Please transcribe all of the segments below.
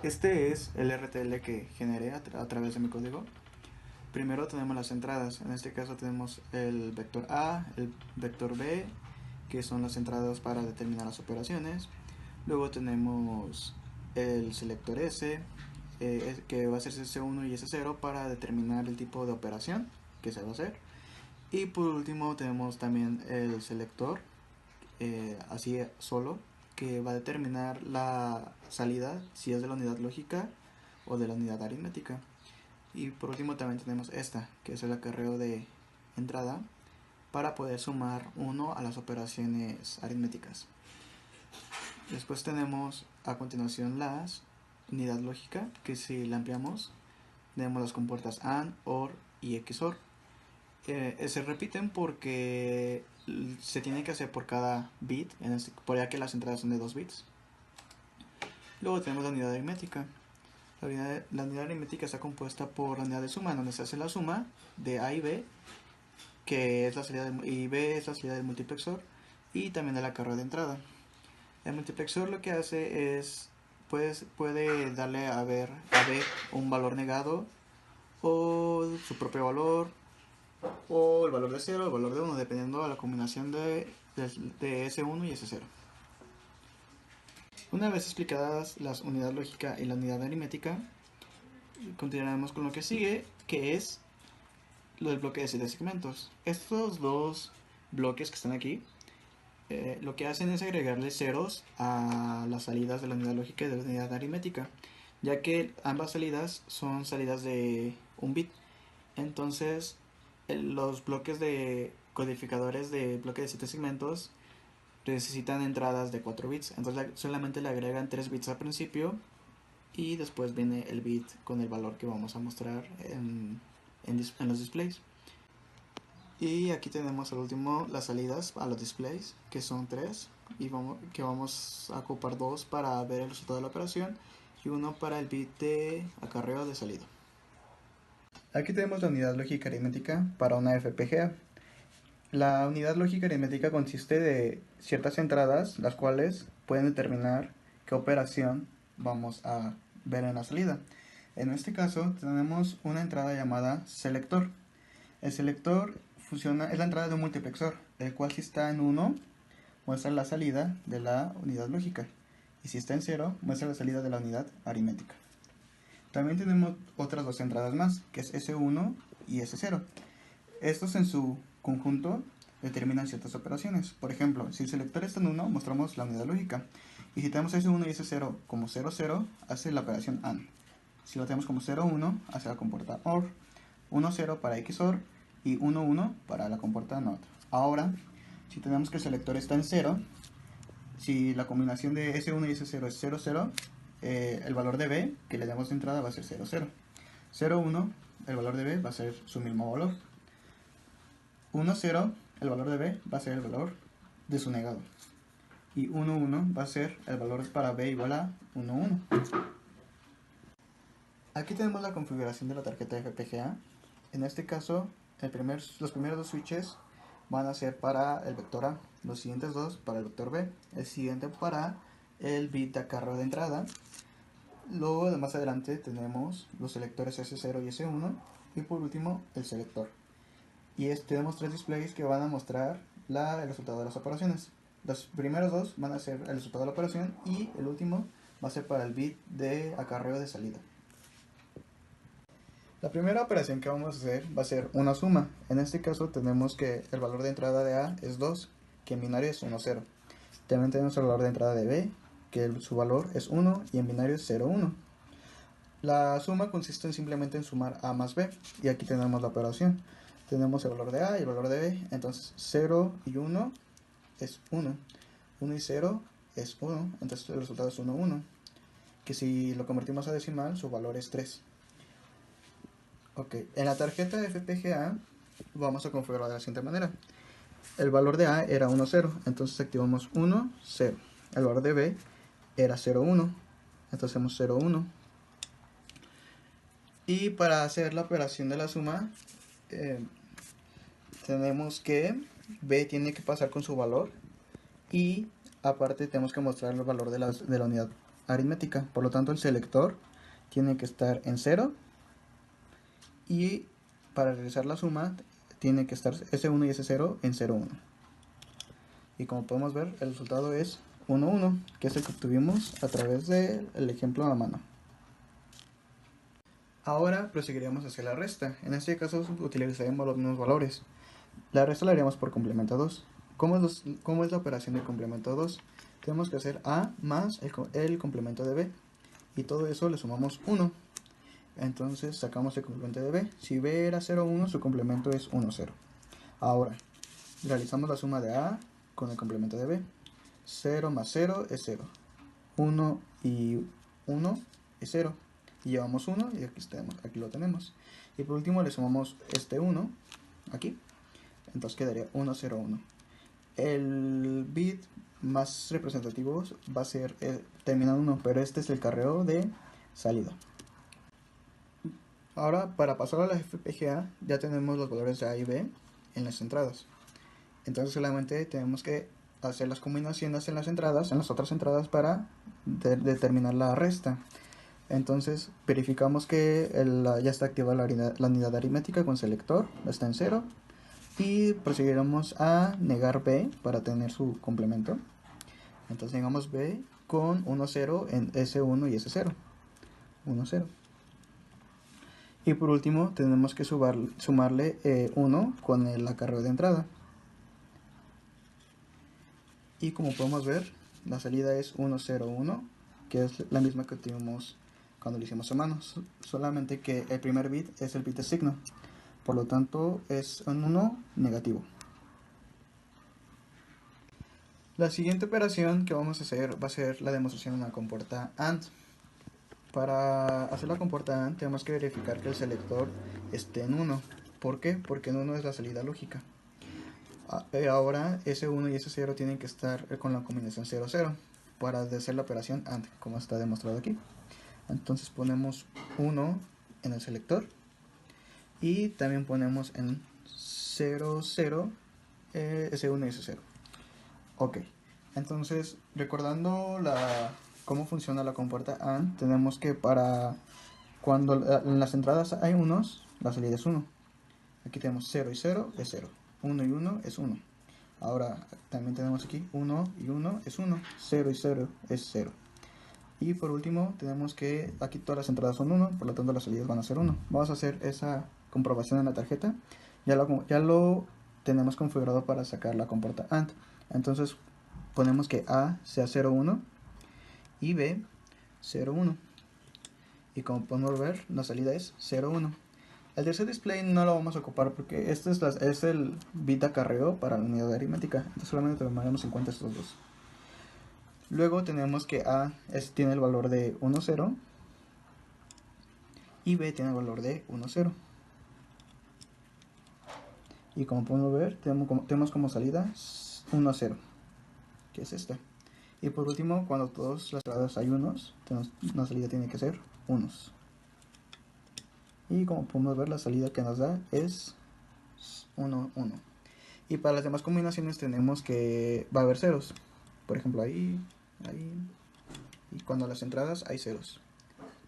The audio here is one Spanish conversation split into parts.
Este es el RTL que generé a través de mi código. Primero tenemos las entradas. En este caso tenemos el vector A, el vector B, que son las entradas para determinar las operaciones. Luego tenemos el selector S, que va a ser S1 y S0 para determinar el tipo de operación que se va a hacer. Y por último tenemos también el selector, así solo, que va a determinar la salida, si es de la unidad lógica o de la unidad aritmética. Y por último también tenemos esta, que es el acarreo de entrada, para poder sumar 1 a las operaciones aritméticas. Después tenemos a continuación las unidad lógica, que si la ampliamos tenemos las compuertas AND, OR y XOR. Se repiten porque se tiene que hacer por cada bit, por ya que las entradas son de 2 bits. Luego tenemos la unidad aritmética. La unidad aritmética está compuesta por la unidad de suma, donde se hace la suma de A y B, que es la salida y B es la salida del multiplexor, y también del acarreo de entrada. El multiplexor lo que hace es, puede darle a B un valor negado, o su propio valor, o el valor de 0 o el valor de 1, dependiendo de la combinación de S1 y S0. Una vez explicadas las unidades lógica y la unidad aritmética, continuaremos con lo que sigue, que es lo del bloque de 7 segmentos. Estos dos bloques que están aquí, lo que hacen es agregarle ceros a las salidas de la unidad lógica y de la unidad aritmética, ya que ambas salidas son salidas de un bit. Entonces, los bloques de codificadores de bloque de 7 segmentos necesitan entradas de 4 bits. Entonces solamente le agregan 3 bits al principio y después viene el bit con el valor que vamos a mostrar en los displays. Y aquí tenemos al último las salidas a los displays, que son 3, y vamos a ocupar 2 para ver el resultado de la operación y 1 para el bit de acarreo de salida. Aquí tenemos la unidad lógica aritmética para una FPGA. La unidad lógica aritmética consiste de ciertas entradas, las cuales pueden determinar qué operación vamos a ver en la salida. En este caso tenemos una entrada llamada selector. El selector es la entrada de un multiplexor, el cual si está en 1 muestra la salida de la unidad lógica, y si está en 0 muestra la salida de la unidad aritmética. También tenemos otras dos entradas más, que es S1 y S0. Estos en su conjunto determinan ciertas operaciones. Por ejemplo, si el selector está en 1, mostramos la unidad lógica. Y si tenemos S1 y S0 como 0, 0, hace la operación AND. Si lo tenemos como 0, 1, hace la compuerta OR. 1, 0 para XOR y 1, 1 para la compuerta NOT. Ahora, si tenemos que el selector está en 0, si la combinación de S1 y S0 es 0, 0, el valor de B que le damos de entrada va a ser 0, 0. 0, 1, el valor de B va a ser su mismo valor. 1, 0, el valor de B va a ser el valor de su negado. Y 1, 1 va a ser el valor para B igual a 1, 1. Aquí tenemos la configuración de la tarjeta FPGA. En este caso, los primeros dos switches van a ser para el vector A, los siguientes dos para el vector B, el siguiente para el bit de acarreo de entrada. Luego, de más adelante, tenemos los selectores S0 y S1, y por último, el selector. Y tenemos 3 displays que van a mostrar el resultado de las operaciones. Los primeros dos van a ser el resultado de la operación y el último va a ser para el bit de acarreo de salida. La primera operación que vamos a hacer va a ser una suma. En este caso tenemos que el valor de entrada de A es 2, que en binario es 1, 0. También tenemos el valor de entrada de B, que su valor es 1 y en binario es 0, 1. La suma consiste simplemente en sumar A más B, y aquí tenemos la operación. Tenemos el valor de A y el valor de B, entonces 0 y 1 es 1. 1 y 0 es 1, entonces el resultado es 1, 1. Que si lo convertimos a decimal, su valor es 3. Ok, en la tarjeta de FPGA vamos a configurarla de la siguiente manera. El valor de A era 1, 0, entonces activamos 1, 0. El valor de B era 0, 1, entonces hacemos 0, 1. Y para hacer la operación de la suma, tenemos que B tiene que pasar con su valor, y aparte tenemos que mostrar el valor de la unidad aritmética. Por lo tanto, el selector tiene que estar en 0. Y para realizar la suma, tiene que estar S1 y S0 en 0, 1. Y como podemos ver, el resultado es 1, 1, que es el que obtuvimos a través del ejemplo a mano. Ahora proseguiremos hacia la resta. En este caso utilizaremos los mismos valores. La resta la haríamos por complemento 2. ¿Cómo es la operación de complemento 2? Tenemos que hacer A más el complemento de B. Y todo eso le sumamos 1. Entonces sacamos el complemento de B. Si B era 0, 1, su complemento es 1, 0. Ahora, realizamos la suma de A con el complemento de B. 0 más 0 es 0. 1 y 1 es 0. Y llevamos 1 y aquí lo tenemos. Y por último le sumamos este 1 aquí. Entonces quedaría 1, 0, 1. El bit más representativo va a ser terminado 1, pero este es el carreo de salida. Ahora, para pasar a la FPGA, ya tenemos los valores de A y B en las entradas. Entonces solamente tenemos que hacer las combinaciones en las otras entradas para determinar la resta. Entonces verificamos que ya está activada la unidad aritmética con selector, está en 0. Y proseguiremos a negar B para tener su complemento. Entonces negamos B con 1, 0 en S1 y S0. 1, 0. Y por último tenemos que sumarle 1 con el acarreo de entrada. Y como podemos ver, la salida es 1, 0, 1, que es la misma que tuvimos cuando lo hicimos a mano. Solamente que el primer bit es el bit de signo. Por lo tanto es un 1 negativo. La siguiente operación que vamos a hacer va a ser la demostración de una compuerta AND. Para hacer la compuerta AND tenemos que verificar que el selector esté en 1. ¿Por qué? Porque en 1 es la salida lógica. Ahora S1 y S0 tienen que estar con la combinación 0, 0 para hacer la operación AND, como está demostrado aquí. Entonces ponemos 1 en el selector y también ponemos en 0, 0 S1 y S0. Ok, entonces recordando cómo funciona la compuerta AND, tenemos que cuando en las entradas hay unos, la salida es 1. Aquí tenemos 0 y 0 es 0, 1 y 1 es 1. Ahora también tenemos aquí 1 y 1 es 1, 0 y 0 es 0. Y por último tenemos que aquí todas las entradas son 1, por lo tanto las salidas van a ser 1. Vamos a hacer esa comprobación en la tarjeta. Ya lo tenemos configurado para sacar la compuerta AND. Entonces ponemos que A sea 0, 1 y B 0, 1. Y como podemos ver, la salida es 0, 1. El tercer display no lo vamos a ocupar porque este es el bit de acarreo para la unidad aritmética. Entonces solamente tomaremos en cuenta estos dos. Luego tenemos que A tiene el valor de 1, 0 y B tiene el valor de 1, 0. Y como podemos ver, tenemos como salida 1, 0, que es esta. Y por último, cuando todas las entradas hay unos, la salida tiene que ser unos. Y como podemos ver, la salida que nos da es 1, 1. Y para las demás combinaciones tenemos que va a haber ceros. Por ejemplo, ahí. Y cuando las entradas hay ceros.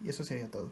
Y eso sería todo.